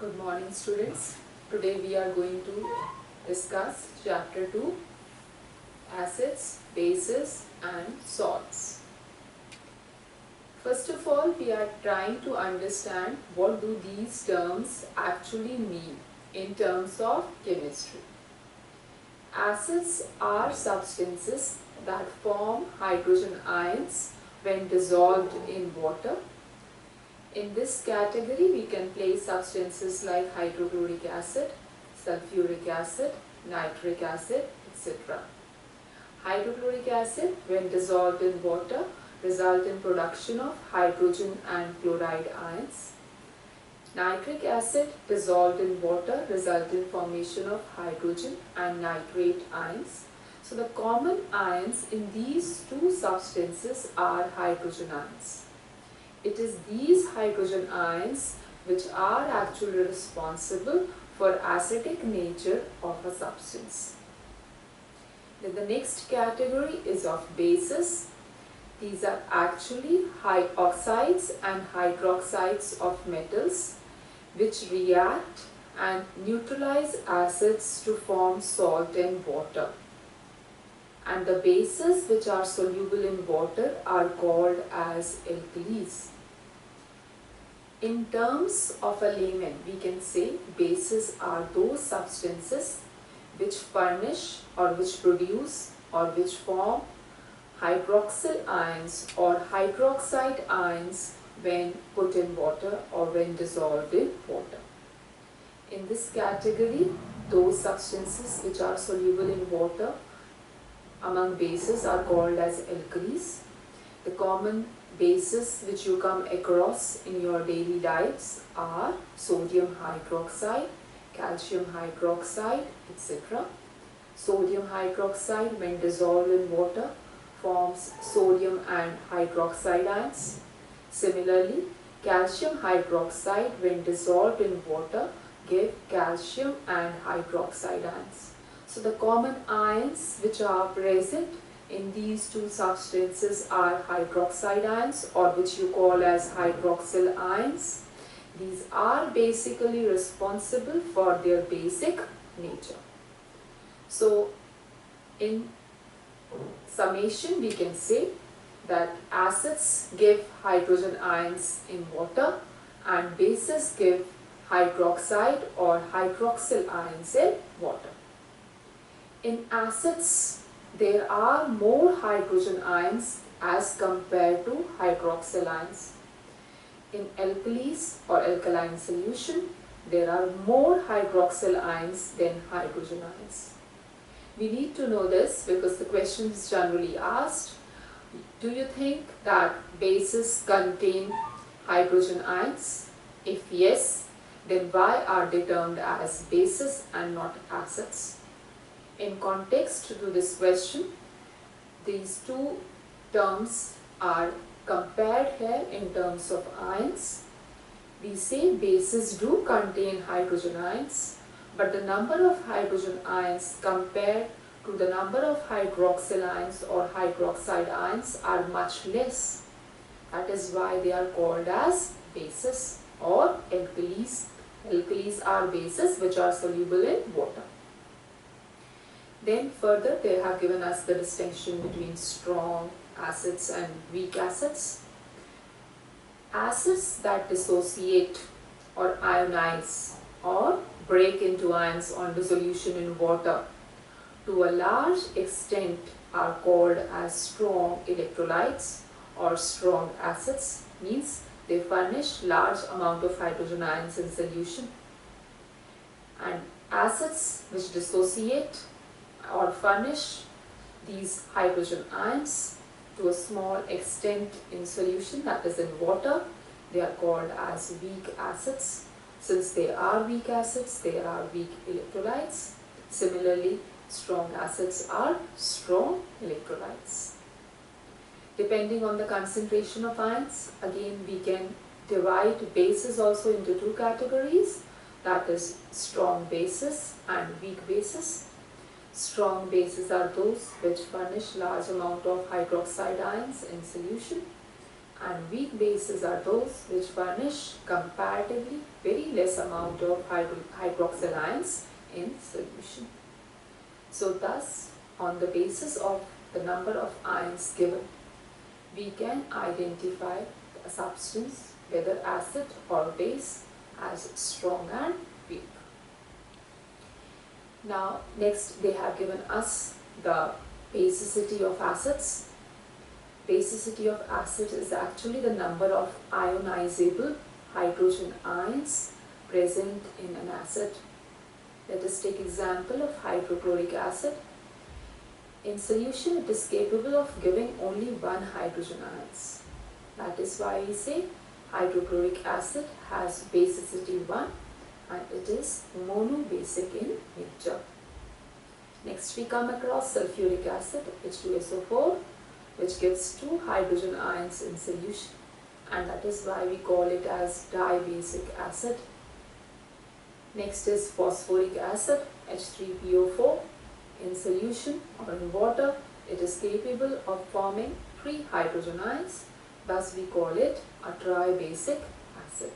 Good morning, students. Today we are going to discuss chapter 2, acids, bases and salts. First of all, we are trying to understand what do these terms actually mean in terms of chemistry. Acids are substances that form hydrogen ions when dissolved in water. In this category, we can place substances like hydrochloric acid, sulfuric acid, nitric acid, etc. Hydrochloric acid, when dissolved in water, result in production of hydrogen and chloride ions. Nitric acid, dissolved in water, result in formation of hydrogen and nitrate ions. So the common ions in these two substances are hydrogen ions. It is these hydrogen ions which are actually responsible for acidic nature of a substance. Then the next category is of bases. These are actually oxides and hydroxides of metals which react and neutralize acids to form salt and water. And the bases which are soluble in water are called as alkalis. In terms of a layman, we can say bases are those substances which furnish or which produce or which form hydroxyl ions or hydroxide ions when put in water or when dissolved in water. In this category, those substances which are soluble in water among bases are called as alkalis. The common bases which you come across in your daily diets are sodium hydroxide, calcium hydroxide, etc. Sodium hydroxide, when dissolved in water, forms sodium and hydroxide ions. Similarly, calcium hydroxide, when dissolved in water, give calcium and hydroxide ions. So the common ions which are present in these two substances are hydroxide ions, or which you call as hydroxyl ions. These are basically responsible for their basic nature. So in summation, we can say that acids give hydrogen ions in water and bases give hydroxide or hydroxyl ions in water. In acids, there are more hydrogen ions as compared to hydroxyl ions. In alkalis or alkaline solution, there are more hydroxyl ions than hydrogen ions. We need to know this because the question is generally asked, do you think that bases contain hydrogen ions? If yes, then why are they termed as bases and not acids? In context to this question, these two terms are compared here in terms of ions. We say bases do contain hydrogen ions, but the number of hydrogen ions compared to the number of hydroxyl ions or hydroxide ions are much less. That is why they are called as bases or alkalis. Alkalis are bases which are soluble in water. Then further, they have given us the distinction between strong acids and weak acids. Acids that dissociate or ionize or break into ions on dissolution in water to a large extent are called as strong electrolytes or strong acids, means they furnish large amount of hydrogen ions in solution. And acids which dissociate or furnish these hydrogen ions to a small extent in solution, that is in water, they are called as weak acids. Since they are weak acids, they are weak electrolytes. Similarly, strong acids are strong electrolytes. Depending on the concentration of ions, again we can divide bases also into two categories, that is strong bases and weak bases. Strong bases are those which furnish large amount of hydroxide ions in solution, and weak bases are those which furnish comparatively very less amount of hydroxyl ions in solution. So thus, on the basis of the number of ions given, we can identify a substance, whether acid or base, as strong and weak. Now next they have given us the basicity of acids. Basicity of acid is actually the number of ionizable hydrogen ions present in an acid. Let us take example of hydrochloric acid. In solution, it is capable of giving only one hydrogen ions. That is why we say hydrochloric acid has basicity 1 and it is monobasic in nature. Next we come across sulfuric acid, H2SO4, which gives 2 hydrogen ions in solution, and that is why we call it as dibasic acid. Next is phosphoric acid, H3PO4. In solution or in water, it is capable of forming 3 hydrogen ions, thus we call it a tribasic acid.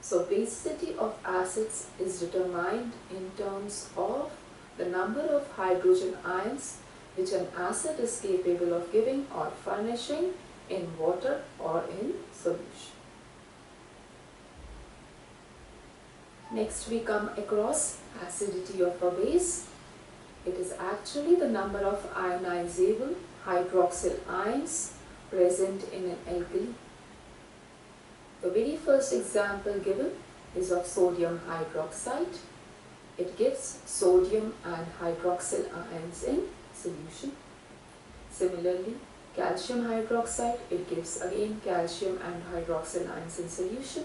So basicity of acids is determined in terms of the number of hydrogen ions which an acid is capable of giving or furnishing in water or in solution. Next we come across acidity of a base. It is actually the number of ionizable hydroxyl ions present in an alkali. The very first example given is of sodium hydroxide. It gives sodium and hydroxyl ions in solution. Similarly, calcium hydroxide, it gives again calcium and hydroxyl ions in solution.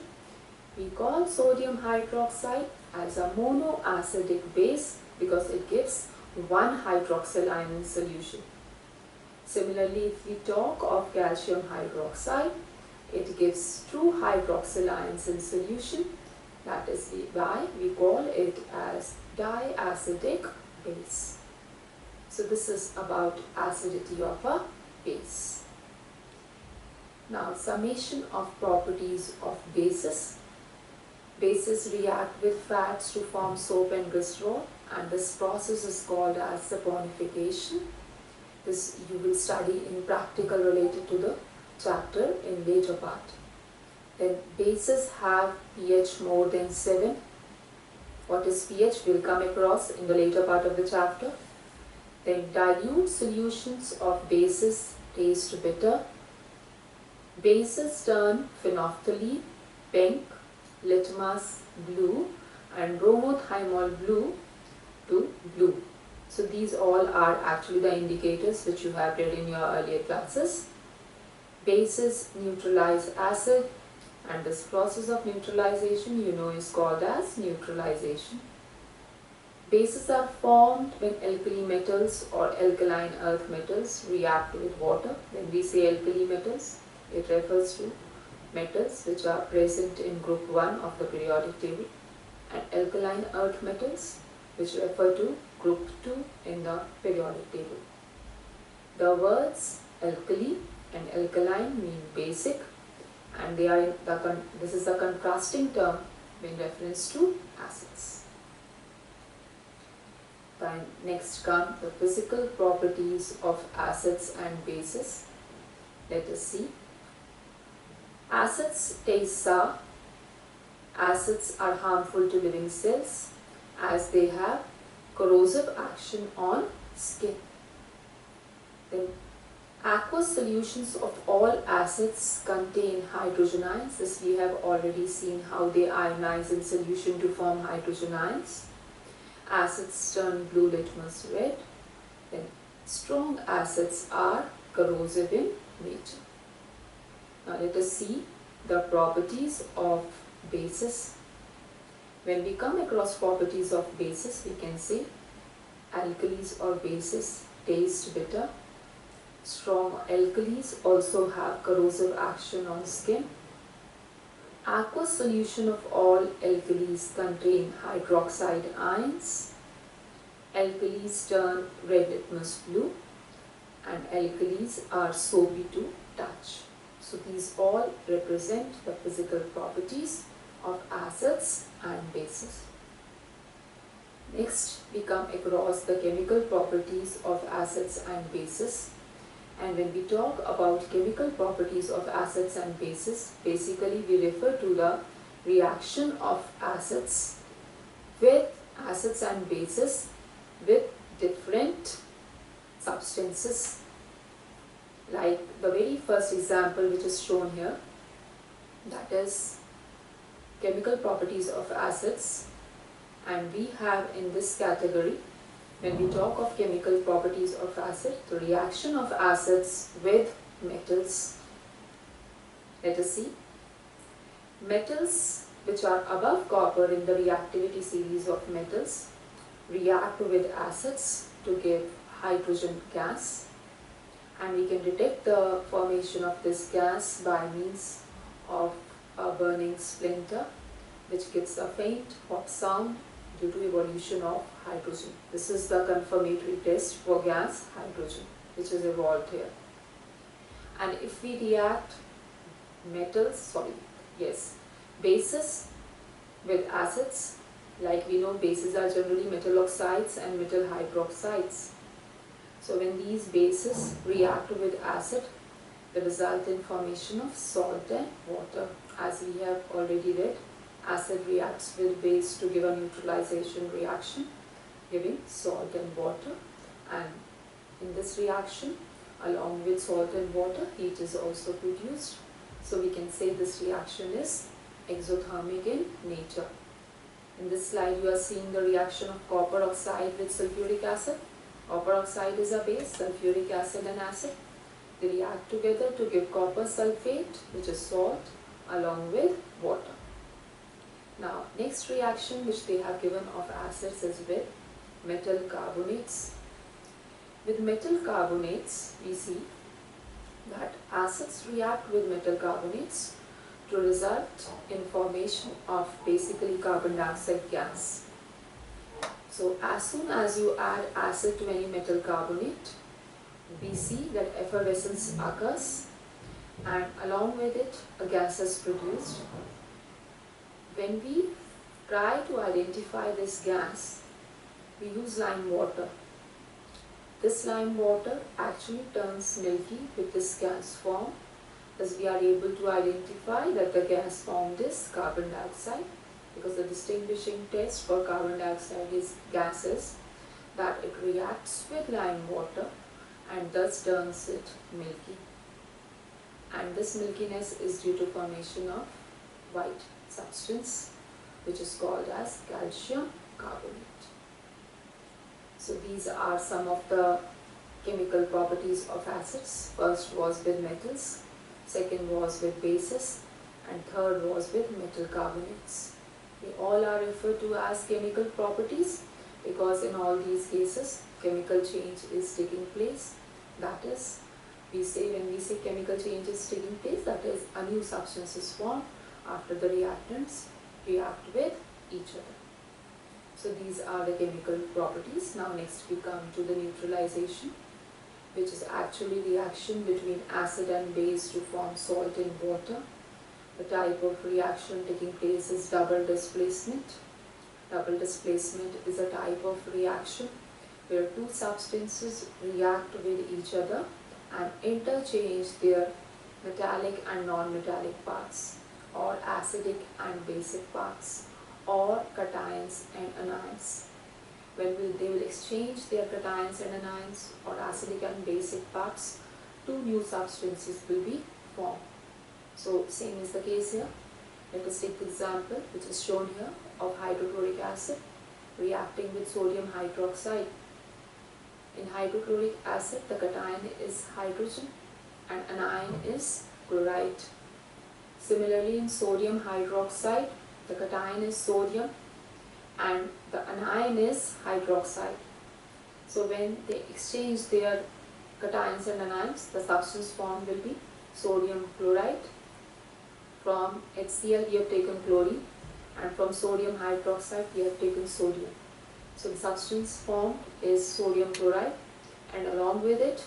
We call sodium hydroxide as a monoacidic base because it gives 1 hydroxyl ion in solution. Similarly, if we talk of calcium hydroxide, it gives 2 hydroxyl ions in solution. That is why we call it as diacidic base. So this is about acidity of a base. Now summation of properties of bases. Bases react with fats to form soap and glycerol, and this process is called as saponification. This you will study in practical related to the chapter in later part. Then bases have pH more than 7. What is pH? We'll come across in the later part of the chapter. Then dilute solutions of bases taste bitter. Bases turn phenolphthalein pink, litmus blue, and bromothymol blue to blue. So these all are actually the indicators which you have read in your earlier classes. Bases neutralize acid, and this process of neutralization is called as neutralization. Bases are formed when alkali metals or alkaline earth metals react with water. When we say alkali metals, it refers to metals which are present in group 1 of the periodic table, and alkaline earth metals which refer to group 2 in the periodic table. The words alkali and alkaline mean basic, and they are this is a contrasting term in reference to acids. Then next come the physical properties of acids and bases. Let us see. Acids taste sour. Acids are harmful to living cells as they have corrosive action on skin. Then aqueous solutions of all acids contain hydrogen ions. This we have already seen how they ionize in solution to form hydrogen ions. Acids turn blue litmus red. Then strong acids are corrosive in nature. Now let us see the properties of bases. When we come across properties of bases, we can say alkalis or bases taste bitter. Strong alkalis also have corrosive action on skin. Aqueous solution of all alkalis contain hydroxide ions. Alkalis turn red litmus blue, and alkalis are soapy to touch. So these all represent the physical properties of acids and bases. Next, we come across the chemical properties of acids and bases. And when we talk about chemical properties of acids and bases, basically we refer to the reaction of acids and bases with different substances. Like the very first example which is shown here, that is chemical properties of acids, and we have in this category, when we talk of chemical properties of acid, the reaction of acids with metals. Let us see. Metals which are above copper in the reactivity series of metals react with acids to give hydrogen gas, and we can detect the formation of this gas by means of a burning splinter, which gives a faint hot sound due to evolution of hydrogen. This is the confirmatory test for gas hydrogen, which is evolved here. And if we react bases with acids, like we know bases are generally metal oxides and metal hydroxides. So when these bases react with acid, the result in formation of salt and water. As we have already read, acid reacts with base to give a neutralization reaction, giving salt and water, and in this reaction, along with salt and water, heat is also produced. So we can say this reaction is exothermic in nature. In this slide you are seeing the reaction of copper oxide with sulfuric acid. Copper oxide is a base, sulfuric acid and acid. They react together to give copper sulfate, which is salt, along with water. Now, next reaction which they have given of acids is with metal carbonates. With metal carbonates, we see that acids react with metal carbonates to result in formation of basically carbon dioxide gas. So as soon as you add acid to any metal carbonate, we see that effervescence occurs, and along with it a gas is produced. When we try to identify this gas, we use lime water. This lime water actually turns milky with this gas form, as we are able to identify that the gas formed is carbon dioxide, because the distinguishing test for carbon dioxide gas is that it reacts with lime water and thus turns it milky. And this milkiness is due to formation of white substance, which is called as calcium carbonate. So these are some of the chemical properties of acids. First was with metals, second was with bases, and third was with metal carbonates. They all are referred to as chemical properties because in all these cases chemical change is taking place. That is, when we say chemical change is taking place, that is a new substance is formed after the reactants react with each other. So these are the chemical properties. Now next we come to the neutralization, which is actually reaction between acid and base to form salt and water. The type of reaction taking place is double displacement. Double displacement is a type of reaction where two substances react with each other and interchange their metallic and non-metallic parts, or acidic and basic parts, or cations and anions. When they will exchange their cations and anions, or acidic and basic parts, two new substances will be formed. So same is the case here. Let us take the example which is shown here of hydrochloric acid reacting with sodium hydroxide. In hydrochloric acid, the cation is hydrogen and anion is chloride. Similarly, in sodium hydroxide, the cation is sodium and the anion is hydroxide. So when they exchange their cations and anions, the substance formed will be sodium chloride. From HCl we have taken chlorine, and from sodium hydroxide we have taken sodium. So the substance formed is sodium chloride, and along with it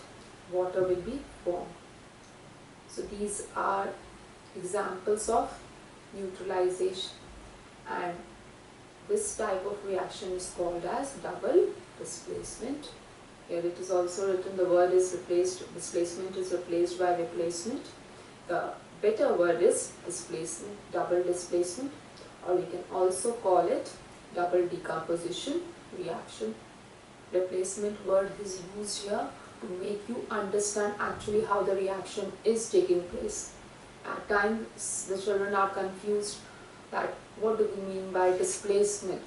water will be formed. So these are examples of neutralization, and this type of reaction is called as double displacement. Here it is also written, the word is replaced, displacement is replaced by replacement. The better word is displacement, double displacement, or we can also call it double decomposition reaction. Replacement word is used here to make you understand actually how the reaction is taking place. At times the children are confused that what do we mean by displacement.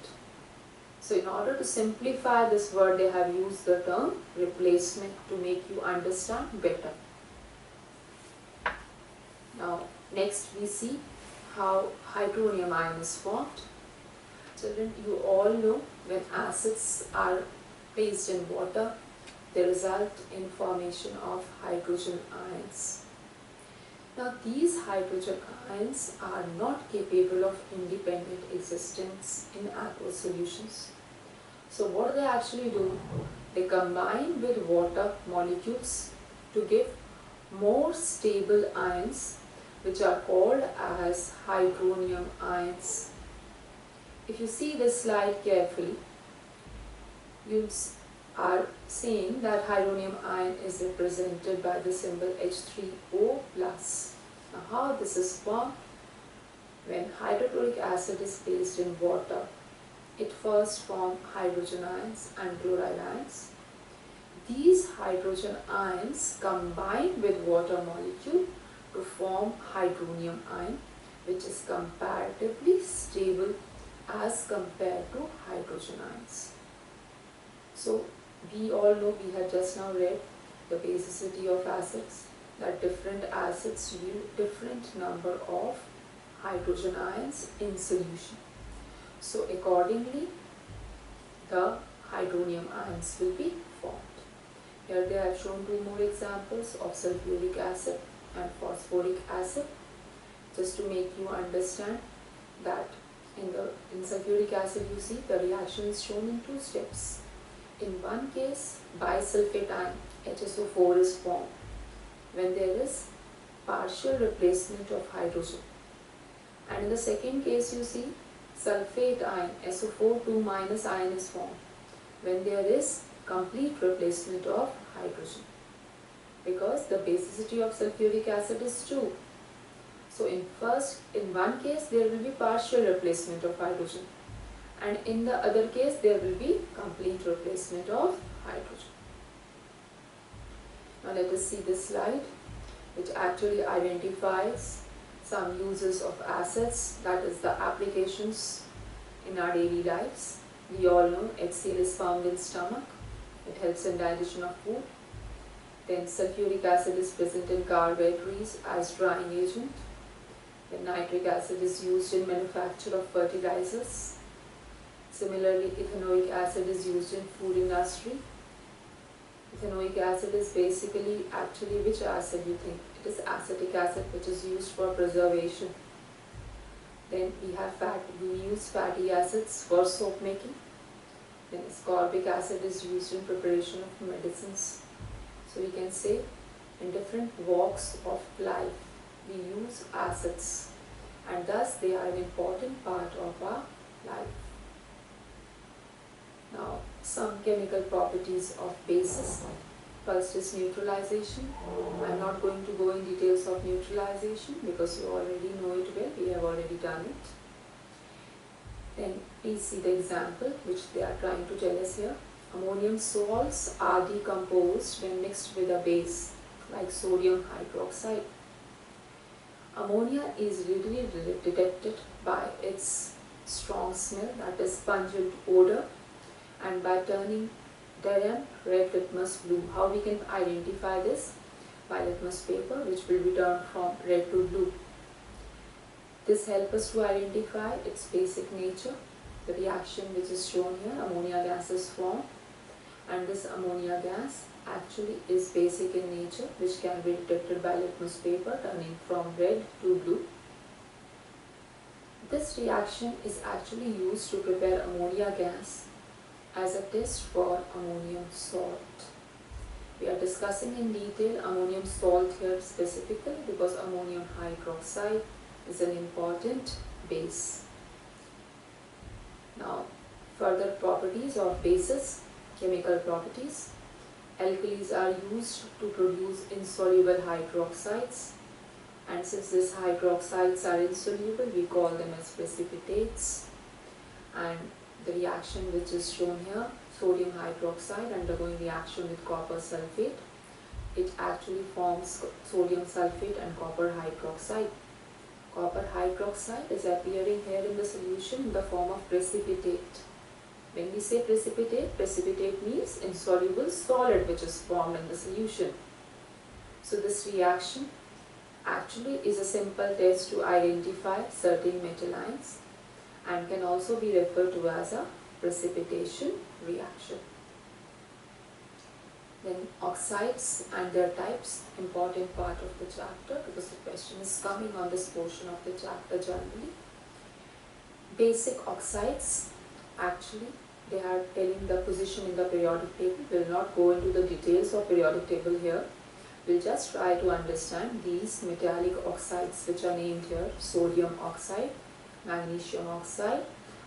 So in order to simplify this word, they have used the term replacement to make you understand better. Now next we see how hydronium ion is formed. Children, you all know when acids are placed in water, they result in formation of hydrogen ions. Now these hydrogen ions are not capable of independent existence in aqueous solutions. So what do they actually do? They combine with water molecules to give more stable ions, which are called as hydronium ions. If you see this slide carefully, you are seeing that hydronium ion is represented by the symbol H3O+. Now how this is formed? When hydrochloric acid is placed in water, it first forms hydrogen ions and chloride ions. These hydrogen ions combine with water molecule to form hydronium ion, which is comparatively stable as compared to hydrogen ions. So we all know, we had just now read the basicity of acids, that different acids yield different number of hydrogen ions in solution. So accordingly, the hydronium ions will be formed. Here they have shown two more examples of sulfuric acid and phosphoric acid, just to make you understand that in sulfuric acid, you see the reaction is shown in two steps. In one case, bisulfate ion HSO4 is formed when there is partial replacement of hydrogen, and in the second case you see sulfate ion SO4 2- ion is formed when there is complete replacement of hydrogen, because the basicity of sulfuric acid is 2. So in one case there will be partial replacement of hydrogen, and in the other case there will be complete replacement of hydrogen. Now let us see this slide, which actually identifies some uses of acids, that is the applications in our daily lives. We all know HCl is found in stomach. It helps in digestion of food. Then sulfuric acid is present in car batteries as drying agent. Then nitric acid is used in manufacture of fertilizers. Similarly, ethanoic acid is used in food industry. Ethanoic acid is basically, actually, which acid you think? It is acetic acid, which is used for preservation. Then we use fatty acids for soap making. Then ascorbic acid is used in preparation of medicines. So we can say in different walks of life we use acids, and thus they are an important part of our life. Now some chemical properties of bases. First is neutralization. I am not going to go in details of neutralization because you already know it well, we have already done it. Then please see the example which they are trying to tell us here. Ammonium salts are decomposed when mixed with a base like sodium hydroxide. Ammonia is readily detected by its strong smell, that is pungent odor, and by turning damp red litmus blue. How we can identify this? By litmus paper, which will be turned from red to blue. This helps us to identify its basic nature. The reaction which is shown here, ammonia gas is formed, and this ammonia gas actually is basic in nature, which can be detected by litmus paper turning from red to blue. This reaction is actually used to prepare ammonia gas as a test for ammonium salt. We are discussing in detail ammonium salt here specifically because ammonium hydroxide is an important base. Now, further properties of bases, chemical properties. Alkalis are used to produce insoluble hydroxides, and since these hydroxides are insoluble, we call them as precipitates. And the reaction which is shown here, sodium hydroxide undergoing reaction with copper sulfate, it actually forms sodium sulfate and copper hydroxide. Copper hydroxide is appearing here in the solution in the form of precipitate. When we say precipitate, precipitate means insoluble solid which is formed in the solution. So this reaction actually is a simple test to identify certain metal ions and can also be referred to as a precipitation reaction. Then oxides and their types, important part of the chapter because the question is coming on this portion of the chapter generally. Basic oxides, actually they are telling the position in the periodic table. We will not go into the details of periodic table here. We will just try to understand these metallic oxides which are named here: sodium oxide, magnesium oxide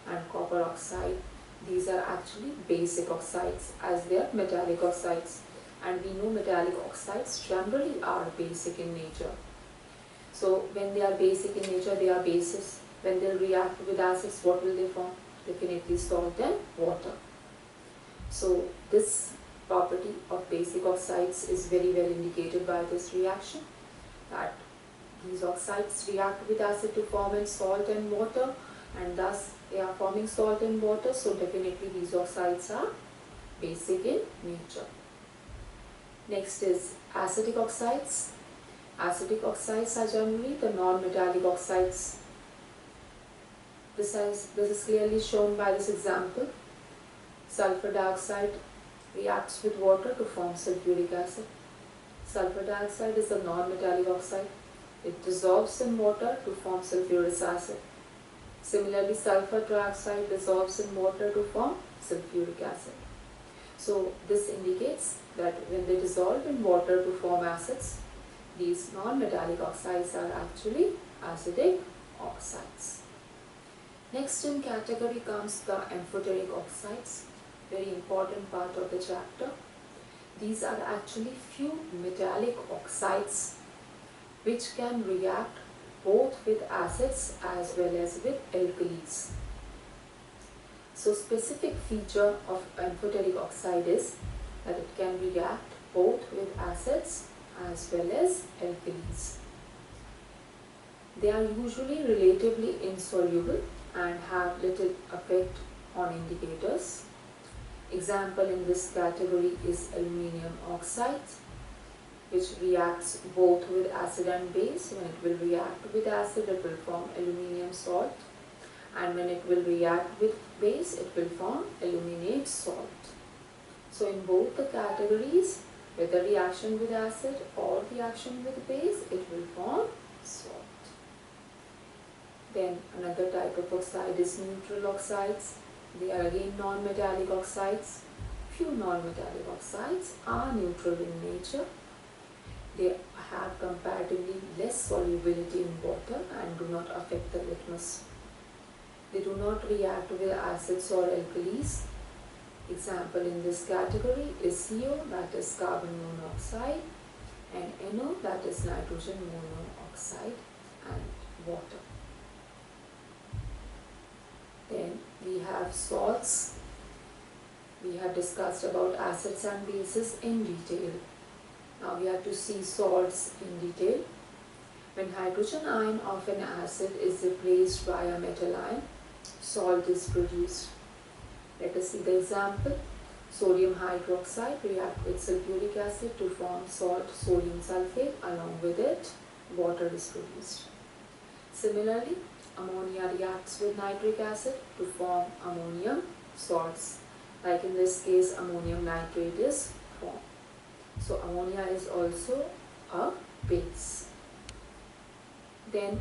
and copper oxide. These are actually basic oxides as they are metallic oxides, and we know metallic oxides generally are basic in nature. So when they are basic in nature, they are bases. When they react with acids, what will they form? Definitely salt and water. So this property of basic oxides is very well indicated by this reaction, that these oxides react with acid to form in salt and water, and thus they are forming salt and water, so definitely these oxides are basic in nature. Next is acidic oxides. Acidic oxides are generally the non-metallic oxides. This is clearly shown by this example. Sulfur dioxide reacts with water to form sulfuric acid. Sulfur dioxide is a non-metallic oxide. It dissolves in water to form sulfurous acid. Similarly, sulfur trioxide dissolves in water to form sulfuric acid. So this indicates that when they dissolve in water to form acids, these non-metallic oxides are actually acidic oxides. Next in category comes the amphoteric oxides, very important part of the chapter. These are actually few metallic oxides which can react both with acids as well as with alkalis. So specific feature of amphoteric oxide is that it can react both with acids as well as alkalis. They are usually relatively insoluble and have little effect on indicators. Example in this category is aluminium oxide, which reacts both with acid and base. When it will react with acid, it will form aluminium salt, and when it will react with base, it will form aluminate salt. So in both the categories, whether reaction with acid or reaction with base, it will form salt. Then another type of oxide is neutral oxides. They are again non-metallic oxides. Few non-metallic oxides are neutral in nature. They have comparatively less solubility in water and do not affect the litmus. They do not react with acids or alkalis. Example in this category is CO, that is carbon monoxide, and NO, that is nitrogen monoxide, and water. Then we have salts. We have discussed about acids and bases in detail. Now we have to see salts in detail. When hydrogen ion of an acid is replaced by a metal ion, salt is produced. Let us see the example. Sodium hydroxide reacts with sulfuric acid to form salt sodium sulfate. Along with it, water is produced. Similarly, ammonia reacts with nitric acid to form ammonium salts. Like in this case, ammonium nitrate is formed. So ammonia is also a base. Then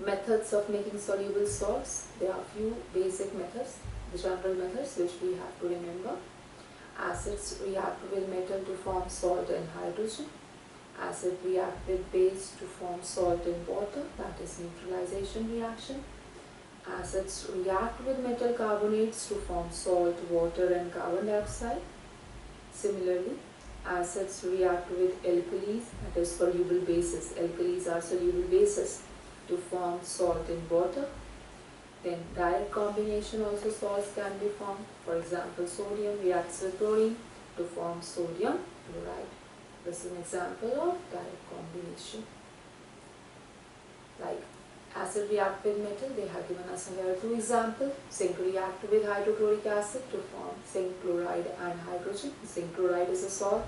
methods of making soluble salts. There are few basic methods, the general methods which we have to remember. Acids react with metal to form salt and hydrogen. Acid react with base to form salt and water, that is neutralization reaction. Acids react with metal carbonates to form salt, water and carbon dioxide. Similarly, acids react with alkalis, that is soluble bases. Alkalis are soluble bases to form salt and water. Then direct combination also salts can be formed. For example, sodium reacts with chlorine to form sodium chloride. This is an example of direct combination. Like acid react with metal, they have given us here two examples. Zinc react with hydrochloric acid to form zinc chloride and hydrogen. Zinc chloride is a salt.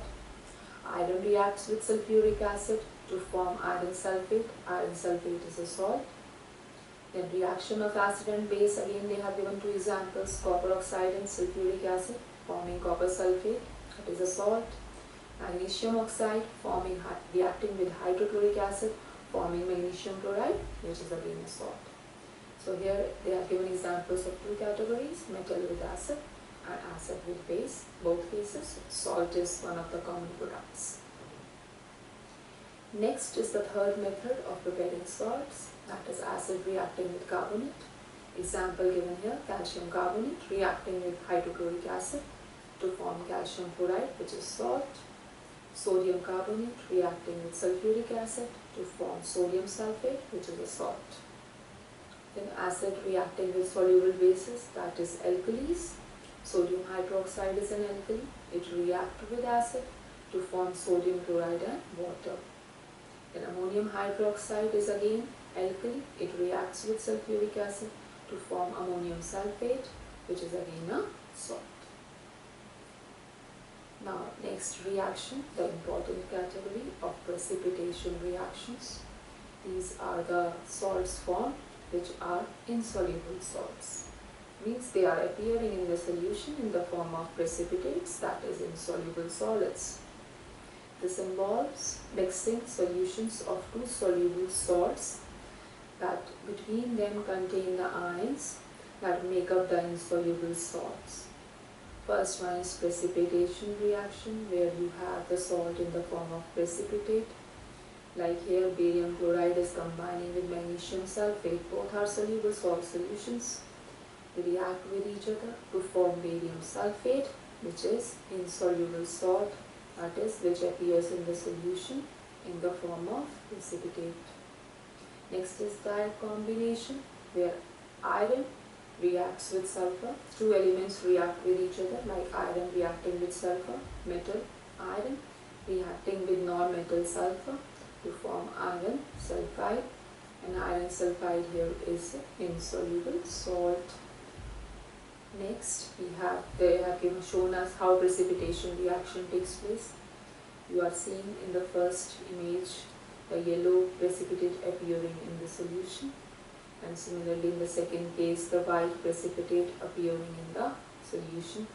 Iron reacts with sulfuric acid to form iron sulfate. Iron sulfate is a salt. Then reaction of acid and base, again they have given two examples, copper oxide and sulfuric acid forming copper sulfate, that is a salt. Magnesium oxide reacting with hydrochloric acid forming magnesium chloride, which is again a salt. So here they are given examples of two categories, metal with acid and acid with base. Both cases, salt is one of the common products. Next is the third method of preparing salts, that is acid reacting with carbonate. Example given here, calcium carbonate reacting with hydrochloric acid to form calcium chloride, which is salt. Sodium carbonate reacting with sulfuric acid to form sodium sulfate, which is a salt. Then acid reacting with soluble bases, that is alkalis. Sodium hydroxide is an alkali. It reacts with acid to form sodium chloride and water. Then ammonium hydroxide is again alkali. It reacts with sulfuric acid to form ammonium sulfate, which is again a salt. Now, next reaction, the important category of precipitation reactions. These are the salts formed which are insoluble salts. Means they are appearing in the solution in the form of precipitates, that is insoluble solids. This involves mixing solutions of two soluble salts that between them contain the ions that make up the insoluble salts. First one is precipitation reaction, where you have the salt in the form of precipitate. Like here, barium chloride is combining with magnesium sulfate. Both are soluble salt solutions. They react with each other to form barium sulfate, which is insoluble salt, that is, which appears in the solution in the form of precipitate. Next is direct combination, where iron reacts with sulfur. Two elements react with each other, like iron reacting with sulfur, metal, iron reacting with non-metal sulfur to form iron sulfide, and iron sulfide here is insoluble salt. Next, they have shown us how precipitation reaction takes place. You are seeing in the first image the yellow precipitate appearing in the solution, and similarly in the second case the white precipitate appearing in the solution,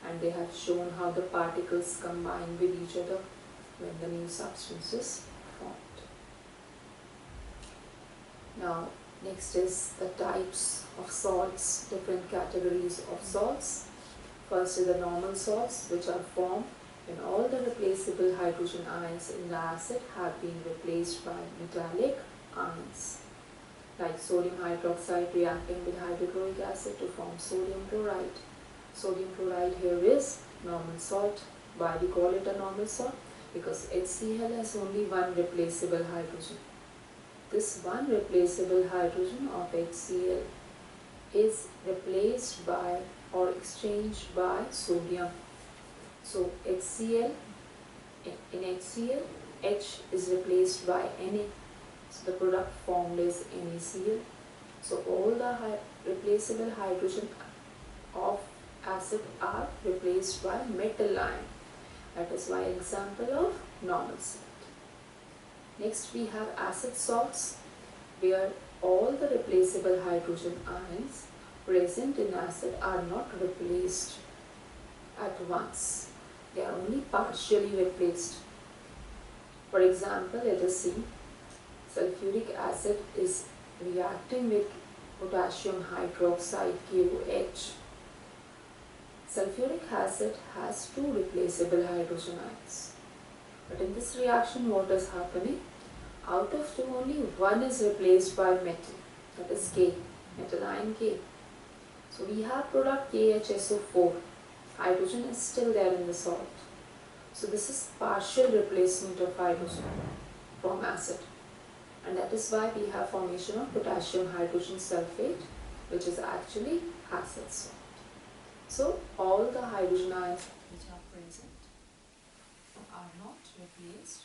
and they have shown how the particles combine with each other when the new substance is formed. Now, next is the types of salts, different categories of salts. First is the normal salts, which are formed when all the replaceable hydrogen ions in the acid have been replaced by metallic ions. Like sodium hydroxide reacting with hydrochloric acid to form sodium chloride. Sodium chloride here is normal salt. Why we call it a normal salt? Because HCl has only one replaceable hydrogen. This one replaceable hydrogen of HCl is replaced by or exchanged by sodium. So HCl, in HCl, H is replaced by Na. So the product formed is NaCl. So all the replaceable hydrogen of acid are replaced by metal ion. That is why example of normal salt. Next we have acid salts, where all the replaceable hydrogen ions present in acid are not replaced at once. They are only partially replaced. For example, let us see, sulfuric acid is reacting with potassium hydroxide KOH. sulfuric acid has two replaceable hydrogen ions. But in this reaction, what is happening? Out of two, only one is replaced by metal, that is K, metal ion K. So we have product KHSO4. Hydrogen is still there in the salt. So this is partial replacement of hydrogen from acid. And that is why we have formation of potassium hydrogen sulfate, which is actually acid salt. So all the hydrogen ions which are present are not replaced